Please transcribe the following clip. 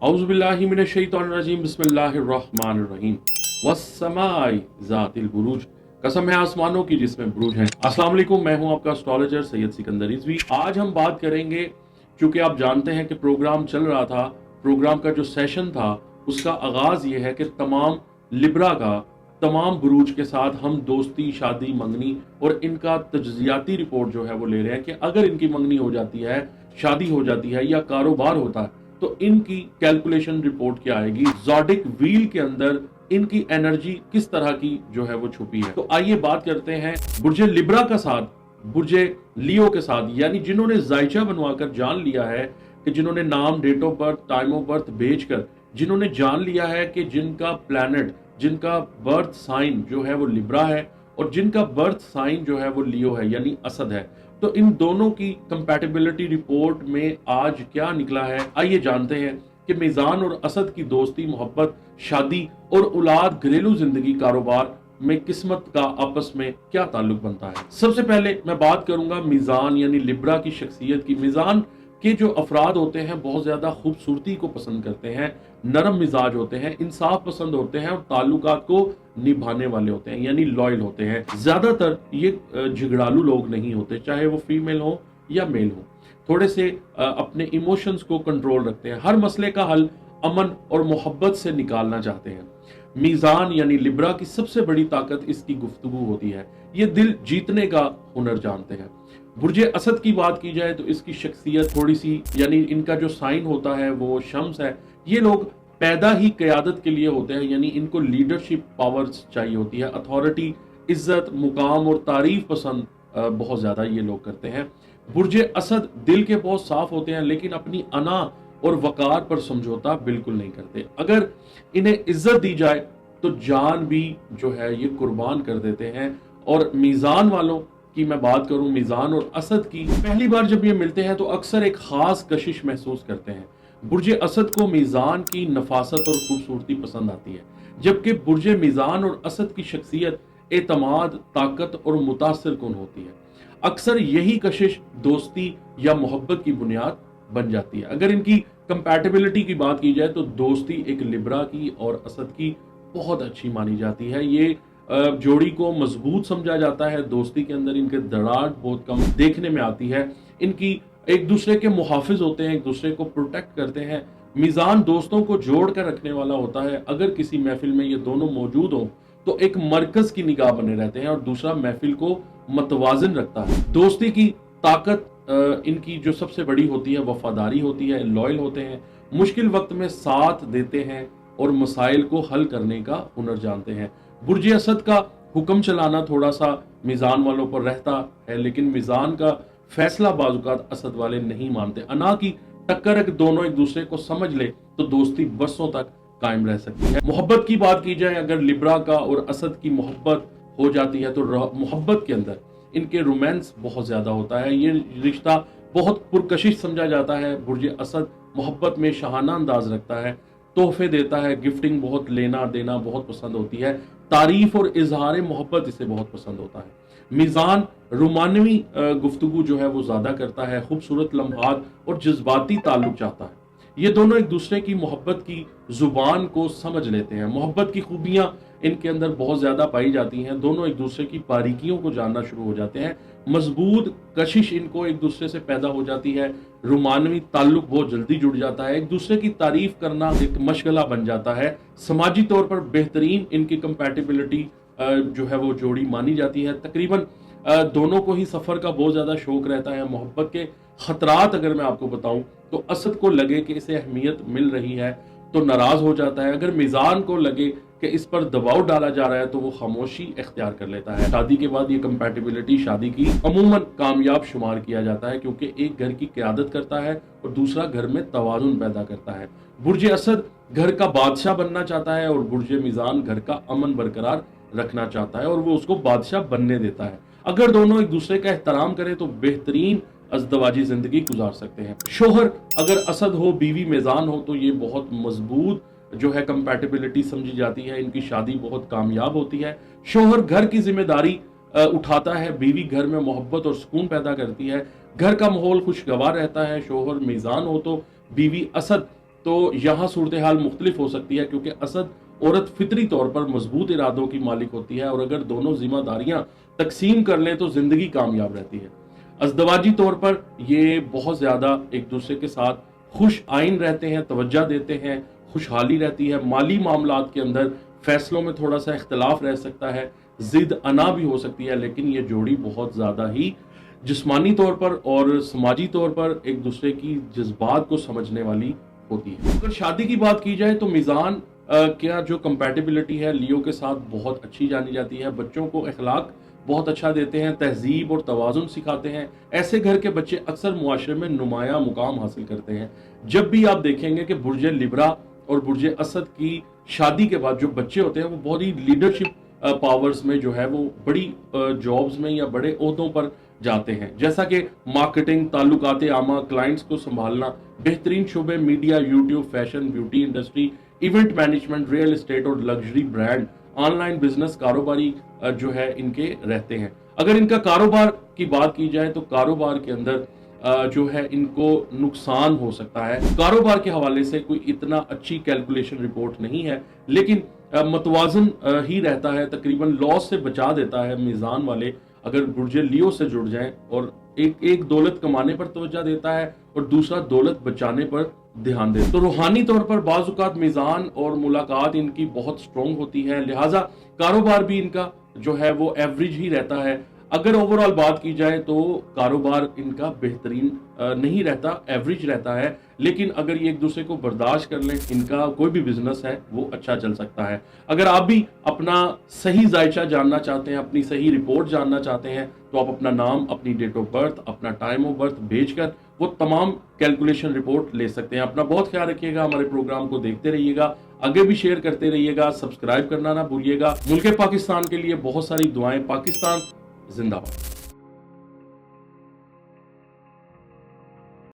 औज़ुबिल्लाहि मिनश्शैतानिर्रजीम बिस्मिल्लाहिर्रहमानिर्रहीम वस्समाई ज़ातिल बुरूज। कसम है आसमानों की जिसमें बुरूज हैं। अस्सलाम वालेकुम, मैं हूं आपका एस्ट्रोलॉजर सैयद सिकंदर रिजवी। आज हम बात करेंगे, क्योंकि आप जानते हैं कि प्रोग्राम चल रहा था, प्रोग्राम का जो सेशन था उसका आगाज़ ये है कि तमाम लिब्रा का तमाम बुरूज के साथ हम दोस्ती, शादी, मंगनी और इनका तज्ज़ियाती रिपोर्ट जो है वो ले रहे हैं कि अगर इनकी मंगनी हो जाती है, शादी हो जाती है या कारोबार होता है तो इनकी कैलकुलेशन रिपोर्ट क्या आएगी, ज़ोडिक व्हील के अंदर इनकी एनर्जी किस तरह की जो है वो छुपी है। तो आइए बात करते हैं बुर्जे लिब्रा का साथ बुर्जे लियो के साथ, यानी जिन्होंने जायचा बनवाकर जान लिया है कि जिन्होंने नाम, date of birth, time of birth भेजकर जिन्होंने जान लिया है कि जिनका प्लैनेट, जिनका बर्थ साइन जो है वो लिब्रा है और जिनका बर्थ साइन जो है वो लियो है यानी असद है, तो इन दोनों की कंपैटिबिलिटी रिपोर्ट में आज क्या निकला है, आइए जानते हैं कि मीज़ान और असद की दोस्ती, मोहब्बत, शादी और औलाद, घरेलू जिंदगी, कारोबार में किस्मत का आपस में क्या ताल्लुक बनता है। सबसे पहले मैं बात करूंगा मीज़ान यानी लिब्रा की शख्सियत की। मीज़ान के जो अफराद होते हैं बहुत ज्यादा खूबसूरती को पसंद करते हैं, नरम मिजाज होते हैं, इंसाफ पसंद होते हैं और ताल्लुकात को निभाने वाले होते हैं यानी लॉयल होते हैं। ज्यादातर ये झगड़ालू लोग नहीं होते, चाहे वो फीमेल हो या मेल हो। थोड़े से अपने इमोशंस को कंट्रोल रखते हैं, हर मसले का हल अमन और मोहब्बत से निकालना चाहते हैं। मीज़ान यानी लिब्रा की सबसे बड़ी ताकत इसकी गुफ्तगू होती है, ये दिल जीतने का हुनर जानते हैं। बुर्जे असद की बात की जाए तो इसकी शख्सियत थोड़ी सी, यानी इनका जो साइन होता है वो शम्स है। ये लोग पैदा ही क़यादत के लिए होते हैं, यानी इनको लीडरशिप पावर्स चाहिए होती है, अथॉरिटी, इज्जत, मुकाम और तारीफ पसंद बहुत ज़्यादा ये लोग करते हैं। बुर्जे असद दिल के बहुत साफ होते हैं, लेकिन अपनी अना और वकार पर समझौता बिल्कुल नहीं करते। अगर इन्हें इज्जत दी जाए तो जान भी जो है ये कुर्बान कर देते हैं। और मीज़ान वालों की मैं बात करूं, मीज़ान और असद की, पहली बार जब ये मिलते हैं तो अक्सर एक खास कशिश महसूस करते हैं। बुर्जे असद को मीज़ान की नफासत और खूबसूरती पसंद आती है, जबकि बुर्जे मीज़ान और असद की शख्सियत, एतमाद, ताकत और मुतासिर कुन होती है। अक्सर यही कशिश दोस्ती या मोहब्बत की बुनियाद बन जाती है। अगर इनकी कंपैटिबिलिटी की बात की जाए तो दोस्ती एक लिब्रा की और असद की बहुत अच्छी मानी जाती है। ये जोड़ी को मजबूत समझा जाता है। दोस्ती के अंदर इनके दरार बहुत कम देखने में आती है। इनकी एक दूसरे के मुहाफिज होते हैं, एक दूसरे को प्रोटेक्ट करते हैं। मीज़ान दोस्तों को जोड़ कर रखने वाला होता है। अगर किसी महफिल में ये दोनों मौजूद हो तो एक मरकज की निगाह बने रहते हैं और दूसरा महफिल को मतवाजन रखता है। दोस्ती की ताकत इनकी जो सबसे बड़ी होती है वफादारी होती है, लॉयल होते हैं, मुश्किल वक्त में साथ देते हैं और मसाइल को हल करने का हुनर जानते हैं। बुर्जे असद का हुक्म चलाना थोड़ा सा मीज़ान वालों पर रहता है, लेकिन मीज़ान का फैसला बाजुकात असद वाले नहीं मानते। अना की टक्कर अगर दोनों एक दूसरे को समझ ले तो दोस्ती बरसों तक कायम रह सकती है। मोहब्बत की बात की जाए, अगर लिब्रा का और असद की मोहब्बत हो जाती है तो मोहब्बत के अंदर इनके रोमांस बहुत ज्यादा होता है। ये रिश्ता बहुत पुरकशिश समझा जाता है। बुर्जे असद मोहब्बत में शाहाना अंदाज रखता है, तोहफे देता है, गिफ्टिंग बहुत, लेना देना बहुत पसंद होती है, तारीफ और इजहार मोहब्बत इसे बहुत पसंद होता है। मीज़ान रोमानवी गुफ्तगू जो है वो ज्यादा करता है, खूबसूरत लम्हात और जज्बाती ताल्लुक चाहता है। ये दोनों एक दूसरे की मोहब्बत की जुबान को समझ लेते हैं। मोहब्बत की खूबियां इनके अंदर बहुत ज्यादा पाई जाती हैं। दोनों एक दूसरे की बारीकियों को जानना शुरू हो जाते हैं। मजबूत कशिश इनको एक दूसरे से पैदा हो जाती है। रोमानवी ताल्लुक बहुत जल्दी जुड़ जाता है। एक दूसरे की तारीफ करना एक मशगला बन जाता है। समाजी तौर पर बेहतरीन इनकी कंपैटिबिलिटी जो है वो जोड़ी मानी जाती है। तकरीबन दोनों को ही सफर का बहुत ज्यादा शौक रहता है। मोहब्बत के खतरात अगर मैं आपको बताऊं तो असद को लगे कि इसे अहमियत मिल रही है तो नाराज हो जाता है। अगर मीज़ान को लगे कि इस पर दबाव डाला जा रहा है तो वो खामोशी इख्तियार कर लेता है। शादी के बाद ये कंपैटिबिलिटी शादी की अमूमन कामयाब शुमार किया जाता है, क्योंकि एक घर की क़यादत करता है और दूसरा घर में तवाज़ुन पैदा करता है। बुर्जे असद घर का बादशाह बनना चाहता है और बुर्जे मीज़ान घर का अमन बरकरार रखना चाहता है और वो उसको बादशाह बनने देता है। अगर दोनों एक दूसरे का एहतराम करें तो बेहतरीन अज़दवाजी जिंदगी गुजार सकते हैं। शोहर अगर असद हो, बीवी मीज़ान हो तो ये बहुत मजबूत जो है कंपैटिबिलिटी समझी जाती है। इनकी शादी बहुत कामयाब होती है। शोहर घर की जिम्मेदारी उठाता है, बीवी घर में मोहब्बत और सुकून पैदा करती है। घर का माहौल खुशगवार रहता है। शोहर मीज़ान हो तो बीवी असद تو यहाँ सूरत हाल मुख्तलिफ हो सकती है, क्योंकि असद औरत फितरी तौर पर मजबूत इरादों की मालिक होती है और अगर दोनों जिम्मेदारियां तकसीम कर लें तो जिंदगी कामयाब रहती है। अज़दवाजी तौर पर ये बहुत ज़्यादा एक दूसरे के साथ खुश आइन रहते हैं, तवज्जो देते हैं, खुशहाली रहती है। माली मामलात के अंदर फैसलों में थोड़ा सा इख्तलाफ रह सकता है, जिद अना भी हो सकती है, लेकिन ये जोड़ी बहुत ज़्यादा ही जिस्मानी तौर पर और समाजी तौर पर एक दूसरे की जज्बात को समझने वाली होती है। अगर शादी की बात की जाए तो मीज़ान क्या जो कंपैटिबिलिटी है लियो के साथ बहुत अच्छी जानी जाती है। बच्चों को अखलाक बहुत अच्छा देते हैं, तहजीब और तवाज़ुन सिखाते हैं। ऐसे घर के बच्चे अक्सर मुआशरे में नुमाया मुकाम हासिल करते हैं। जब भी आप देखेंगे कि बुर्ज लिब्रा और बुर्ज असद की शादी के बाद जो बच्चे होते हैं वो बहुत ही लीडरशिप पावर्स में जो है वो बड़ी जॉब्स में या बड़े ओहदों पर जाते हैं, जैसा कि मार्केटिंग, ताल्लुकात आमा, क्लाइंट्स को संभालना, बेहतरीन शोबे media, YouTube, fashion, beauty industry, event management, real estate और लग्जरी ब्रांड, ऑनलाइन बिजनेस, कारोबारी जो है इनके रहते हैं। अगर इनका कारोबार की बात की जाए तो कारोबार के अंदर जो है इनको नुकसान हो सकता है। कारोबार के हवाले से कोई इतना अच्छी कैलकुलेशन रिपोर्ट नहीं है, लेकिन मतवाजन ही रहता है, तकरीबन लॉस से बचा देता है। मीज़ान वाले अगर बुर्ज लियो से जुड़ जाएं और एक दौलत कमाने पर तवज्जो देता है और दूसरा दौलत बचाने पर ध्यान दे, तो रूहानी तौर पर बाज़ औक़ात मीज़ान और मुलाकात इनकी बहुत स्ट्रॉन्ग होती है, लिहाजा कारोबार भी इनका जो है वो एवरेज ही रहता है। अगर ओवरऑल बात की जाए तो कारोबार इनका बेहतरीन नहीं रहता, एवरेज रहता है, लेकिन अगर ये एक दूसरे को बर्दाश्त कर लें, इनका कोई भी बिजनेस है वो अच्छा चल सकता है। अगर आप भी अपना सही जायचा जानना चाहते हैं, अपनी सही रिपोर्ट जानना चाहते हैं, तो आप अपना नाम, अपनी डेट ऑफ बर्थ, अपना टाइम ऑफ बर्थ भेजकर वो तमाम कैलकुलेशन रिपोर्ट ले सकते हैं। अपना बहुत ख्याल रखिएगा, हमारे प्रोग्राम को देखते रहिएगा, आगे भी शेयर करते रहिएगा, सब्सक्राइब करना ना भूलिएगा। मुल्क पाकिस्तान के लिए बहुत सारी दुआएं। पाकिस्तान जिंदाबाद।